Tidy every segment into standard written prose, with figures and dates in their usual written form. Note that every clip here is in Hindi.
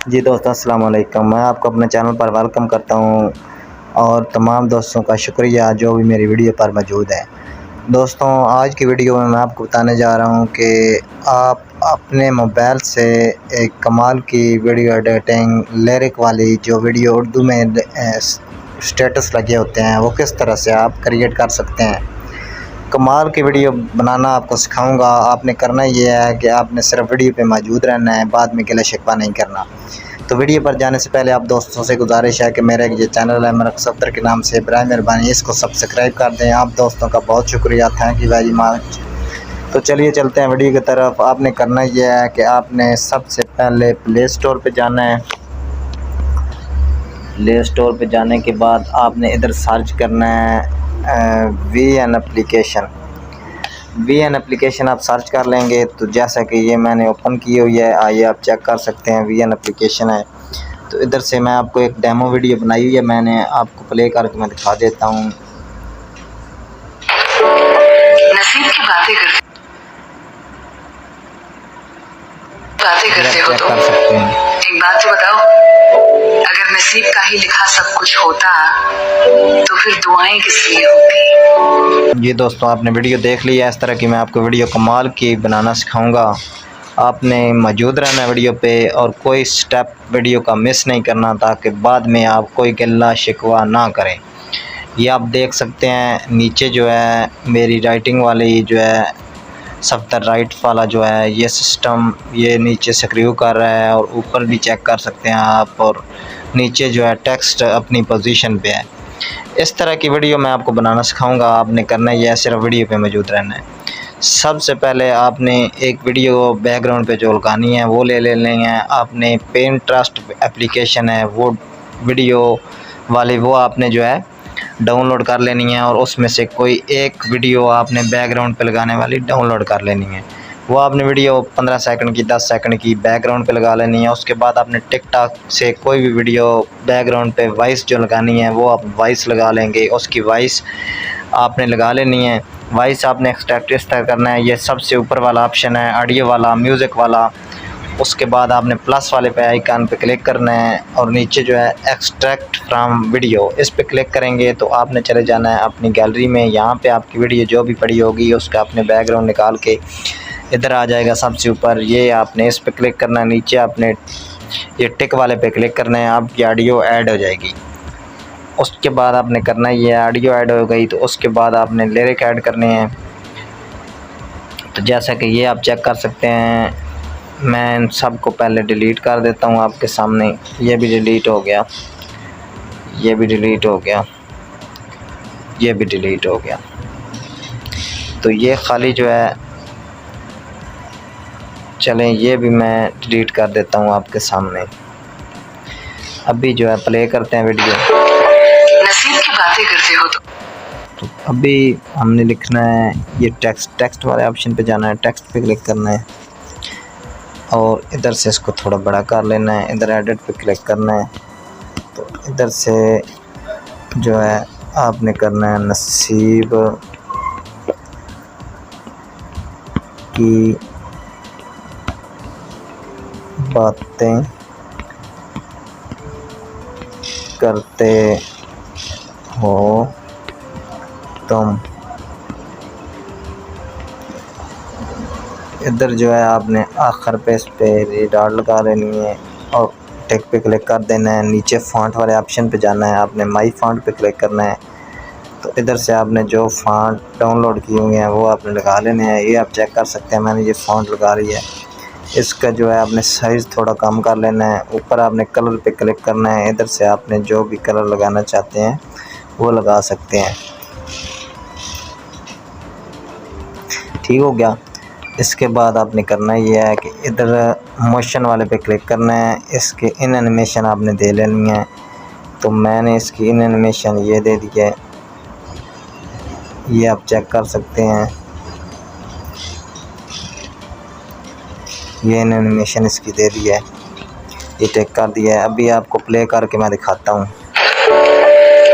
जी दोस्तों, अस्सलाम वालेकुम। मैं आपको अपने चैनल पर वेलकम करता हूं और तमाम दोस्तों का शुक्रिया जो भी मेरी वीडियो पर मौजूद है। दोस्तों, आज की वीडियो में मैं आपको बताने जा रहा हूं कि आप अपने मोबाइल से एक कमाल की वीडियो एडिटिंग लिरिक वाली जो वीडियो उर्दू में स्टेटस लगे होते हैं वो किस तरह से आप क्रिएट कर सकते हैं। कमाल की वीडियो बनाना आपको सिखाऊंगा। आपने करना ये है कि आपने सिर्फ वीडियो पे मौजूद रहना है, बाद में गिला शिकवा नहीं करना। तो वीडियो पर जाने से पहले आप दोस्तों से गुजारिश है कि मेरा ये चैनल है मेरा सफ़र के नाम से, बराए मेहरबानी इसको सब्सक्राइब कर दें। आप दोस्तों का बहुत शुक्रिया, थैंक यू वेरी मच। तो चलिए चलते हैं वीडियो की तरफ। आपने करना यह है कि आपने सबसे पहले प्ले स्टोर पे जाना है। प्ले स्टोर पे जाने के बाद आपने इधर सर्च करना है VN एप्लीकेशन आप सर्च कर लेंगे। तो जैसा कि ये मैंने ओपन की हुई है, आइए आप चेक कर सकते हैं VN एप्लीकेशन है। तो इधर से मैं आपको एक डेमो वीडियो बनाई हुई है, मैंने आपको प्ले करके मैं दिखा देता हूँ। नसीब की बातें करते हो तो कर सकते हैं। एक बात तो बताओ, अगर नसीब का ही लिखा सब कुछ होता तो फिर दुआएं किस लिए होती। ये दोस्तों, आपने वीडियो देख ली है। इस तरह की मैं आपको वीडियो कमाल की बनाना सिखाऊंगा। आपने मौजूद रहना वीडियो पे और कोई स्टेप वीडियो का मिस नहीं करना, ताकि बाद में आप कोई गिल्ला शिकवा ना करें। ये आप देख सकते हैं नीचे जो है मेरी राइटिंग वाली जो है सफ्तर राइट वाला जो है ये सिस्टम ये नीचे स्क्रू कर रहा है, और ऊपर भी चेक कर सकते हैं आप, और नीचे जो है टेक्स्ट अपनी पोजीशन पे है। इस तरह की वीडियो मैं आपको बनाना सिखाऊंगा। आपने करना ही है सिर्फ वीडियो पे मौजूद रहना है। सबसे पहले आपने एक वीडियो बैकग्राउंड पे जो लगानी है वो ले लेनी है। आपने पिंटरेस्ट एप्लीकेशन है वो वीडियो वाली वो आपने जो है डाउनलोड कर लेनी है, और उसमें से कोई एक वीडियो आपने बैकग्राउंड पे लगाने वाली डाउनलोड कर लेनी है। वो आपने वीडियो 15 सेकंड की 10 सेकंड की बैकग्राउंड पे लगा लेनी है। उसके बाद आपने टिकटॉक से कोई भी वीडियो बैकग्राउंड पे वॉइस जो लगानी है वो आप वॉइस लगा लेंगे। उसकी वॉइस आपने लगा लेनी है। वॉइस आपने एक्सट्रैक्ट इस तरह करना है, ये सबसे ऊपर वाला ऑप्शन है ऑडियो वाला, म्यूज़िक वाला। उसके बाद आपने प्लस वाले पे आइकन पे क्लिक करना है, और नीचे जो है एक्सट्रैक्ट फ्रॉम वीडियो इस पे क्लिक करेंगे तो आपने चले जाना है अपनी गैलरी में। यहाँ पे आपकी वीडियो जो भी पड़ी होगी उसका आपने बैकग्राउंड निकाल के इधर आ जाएगा सबसे ऊपर। ये आपने इस पे क्लिक करना है, नीचे आपने ये टिक वाले पे क्लिक करना है, आपकी ऑडियो ऐड हो जाएगी। उसके बाद आपने करना है, ये ऑडियो ऐड हो गई तो उसके बाद आपने लिरिक ऐड करने हैं। तो जैसा कि ये आप चेक कर सकते हैं, मैं इन सब को पहले डिलीट कर देता हूँ आपके सामने। ये भी डिलीट हो गया, ये भी डिलीट हो गया, ये भी डिलीट हो गया। तो ये खाली जो है, चलें ये भी मैं डिलीट कर देता हूँ आपके सामने। अभी जो है प्ले करते हैं वीडियो। नसीब की बातें करते हो तो अभी हमने लिखना है ये टेक्स्ट वाले ऑप्शन पे जाना है, टेक्स्ट पे क्लिक करना है, और इधर से इसको थोड़ा बड़ा कर लेना है। इधर एडिट पे क्लिक करना है। तो इधर से जो है आपने करना है नसीब की बातें करते हो तुम। इधर जो है आपने आखिर पे इस पे रीडार लगा लेनी है, और टेक पे क्लिक कर देना है। नीचे फ़ॉन्ट वाले ऑप्शन पे जाना है, आपने माई फ़ॉन्ट पे क्लिक करना है। तो इधर से आपने जो फ़ॉन्ट डाउनलोड किए हुए हैं वो आपने लगा लेने हैं। ये आप चेक कर सकते हैं मैंने ये फ़ॉन्ट लगा रही है। इसका जो है आपने साइज़ थोड़ा कम कर लेना है। ऊपर आपने कलर पे क्लिक करना है, इधर से आपने जो भी कलर लगाना चाहते हैं वो लगा सकते हैं। ठीक हो गया। इसके बाद आपने करना ये है कि इधर मोशन वाले पे क्लिक करना है, इसके इन एनिमेशन आपने दे लेनी है। तो मैंने इसकी इन एनिमेशन ये दे दी है, ये आप चेक कर सकते हैं। ये इन एनिमेशन इसकी दे दी है, ये टेक कर दिया है। अभी आपको प्ले करके मैं दिखाता हूँ।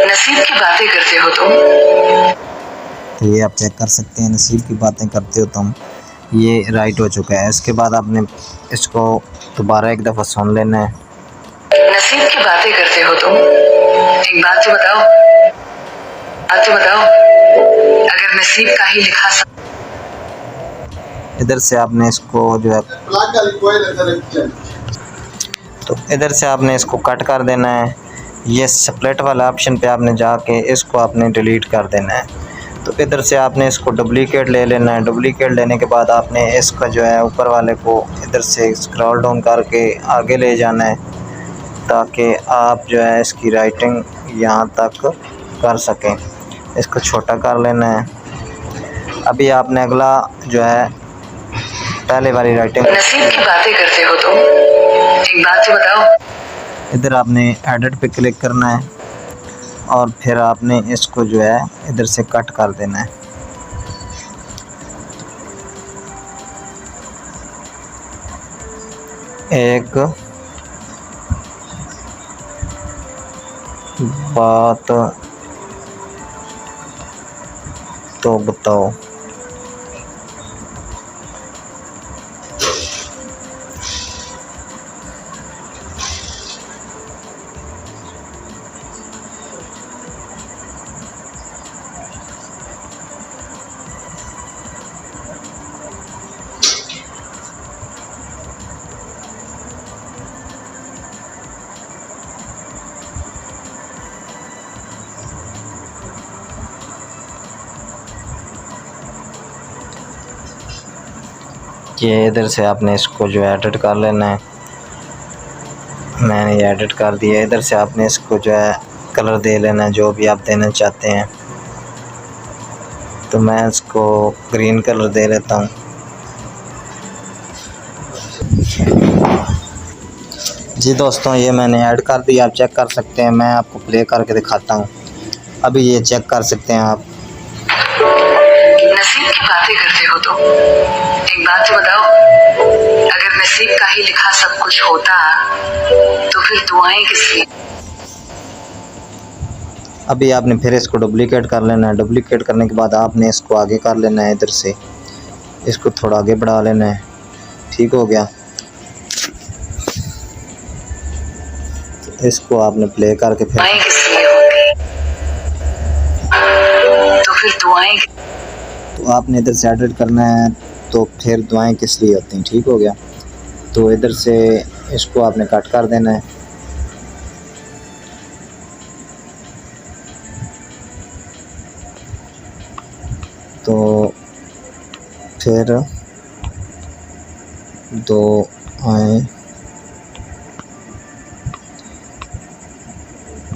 नसीब की बातें करते हो तुम। तो ये आप चेक कर सकते हैं, नसीब की बातें करते हो तुम, ये राइट हो चुका है। इसके बाद आपने इसको दोबारा एक दफ़ा सुन लेना है। नसीब की बातें करते हो तुम। एक बात तो बताओ, अगर नसीब का ही लिखा सब। इधर से आपने इसको जो है तो इधर से आपने इसको कट कर देना है। ये स्प्लिट वाला ऑप्शन पे आपने जाके इसको आपने डिलीट कर देना है। तो इधर से आपने इसको डुप्लीकेट ले लेना है। डुप्लीकेट लेने के बाद आपने इसका जो है ऊपर वाले को इधर से स्क्रॉल डाउन करके आगे ले जाना है, ताकि आप जो है इसकी राइटिंग यहाँ तक कर सकें। इसको छोटा कर लेना है। अभी आपने अगला जो है पहले वाली राइटिंग नसीब की बातें करते हो तुम। एक बात तो बताओ। इधर आपने एडिट पे क्लिक करना है और फिर आपने इसको जो है इधर से कट कर देना है। एक बात तो बताओ। ये इधर से आपने इसको जो एडिट कर लेना है। मैंने ये एडिट कर दिया। इधर से आपने इसको जो है कलर दे लेना है, जो भी आप देना चाहते हैं। तो मैं इसको ग्रीन कलर दे लेता हूँ। जी दोस्तों, ये मैंने ऐड कर दिया, आप चेक कर सकते हैं। मैं आपको प्ले करके दिखाता हूँ। अभी ये चेक कर सकते हैं आप। नसीब की बातें करते हो तुम। एक बात तो बताओ, अगर नसीब का ही लिखा सब कुछ होता तो फिर दुआएं किस लिए। अभी आपने फिर इसको डुप्लीकेट कर लेना है। डुप्लीकेट करने के बाद आपने इसको आगे कर लेना है। इधर से इसको थोड़ा आगे बढ़ा लेना है। ठीक हो गया। इसको आपने प्ले करके फिर दुआएं किस लिए होती, तो फिर दुआएं। तो आपने इधर से एडिट करना है। तो फिर दुआएं किस लिए होती हैं। ठीक हो गया। तो इधर से इसको आपने कट कर देना है। तो फिर दुआएं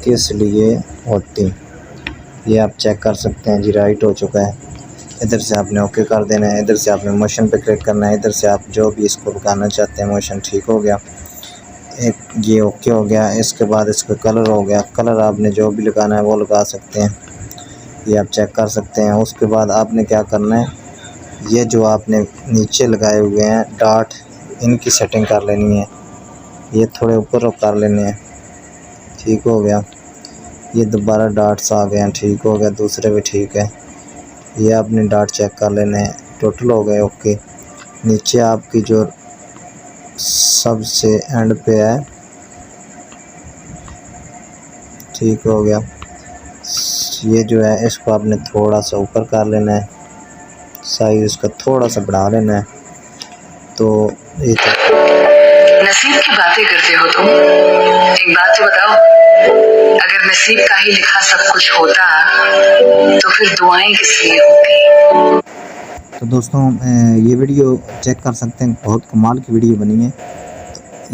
किस लिए होती, ये आप चेक कर सकते हैं। जी राइट हो चुका है। इधर से आपने ओके कर देना है। इधर से आपने मोशन पे क्लिक करना है। इधर से आप जो भी इसको लगाना चाहते हैं मोशन। ठीक हो गया। एक ये ओके हो गया। इसके बाद इसका कलर हो गया। कलर आपने जो भी लगाना है वो लगा सकते हैं। ये आप चेक कर सकते हैं। उसके बाद आपने क्या करना है, ये जो आपने नीचे लगाए हुए हैं डॉट, इनकी सेटिंग कर लेनी है। ये थोड़े ऊपर कर लेने हैं। ठीक हो गया। ये दोबारा डॉट्स आ गए हैं। ठीक हो गया। दूसरे भी ठीक है। ये आपने डॉट चेक कर लेने हैं। टोटल हो गए ओके। नीचे आपकी जो सबसे एंड पे है, ठीक हो गया। ये जो है इसको आपने थोड़ा सा ऊपर कर लेना है। साइज इसका थोड़ा सा बढ़ा लेना है। तो ये नसीब की बातें करते हो तुम। एक बात तो बताओ, अगर नसीब का ही लिखा सब कुछ होता तो फिर दुआएं किस लिए होती। तो दोस्तों, ये वीडियो चेक कर सकते हैं। बहुत कमाल की वीडियो बनी है।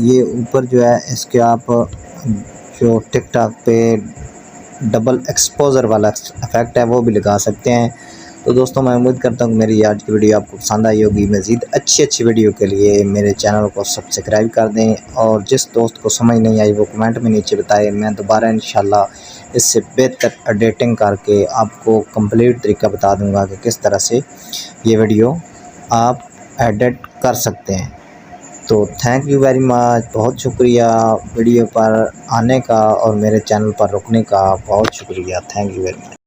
ये ऊपर जो है इसके आप जो टिकटॉक पे डबल एक्सपोजर वाला इफेक्ट है वो भी लगा सकते हैं। तो दोस्तों, मैं उम्मीद करता हूँ मेरी आज की वीडियो आपको पसंद आई होगी। मज़ीद अच्छी वीडियो के लिए मेरे चैनल को सब्सक्राइब कर दें, और जिस दोस्त को समझ नहीं आई वो कमेंट में नीचे बताएं। मैं दोबारा इंशाल्लाह इससे बेहतर एडिटिंग करके आपको कंप्लीट तरीका बता दूंगा कि किस तरह से ये वीडियो आप एडिट कर सकते हैं। तो थैंक यू वेरी मच। बहुत शुक्रिया वीडियो पर आने का और मेरे चैनल पर रुकने का। बहुत शुक्रिया। Thank you very much.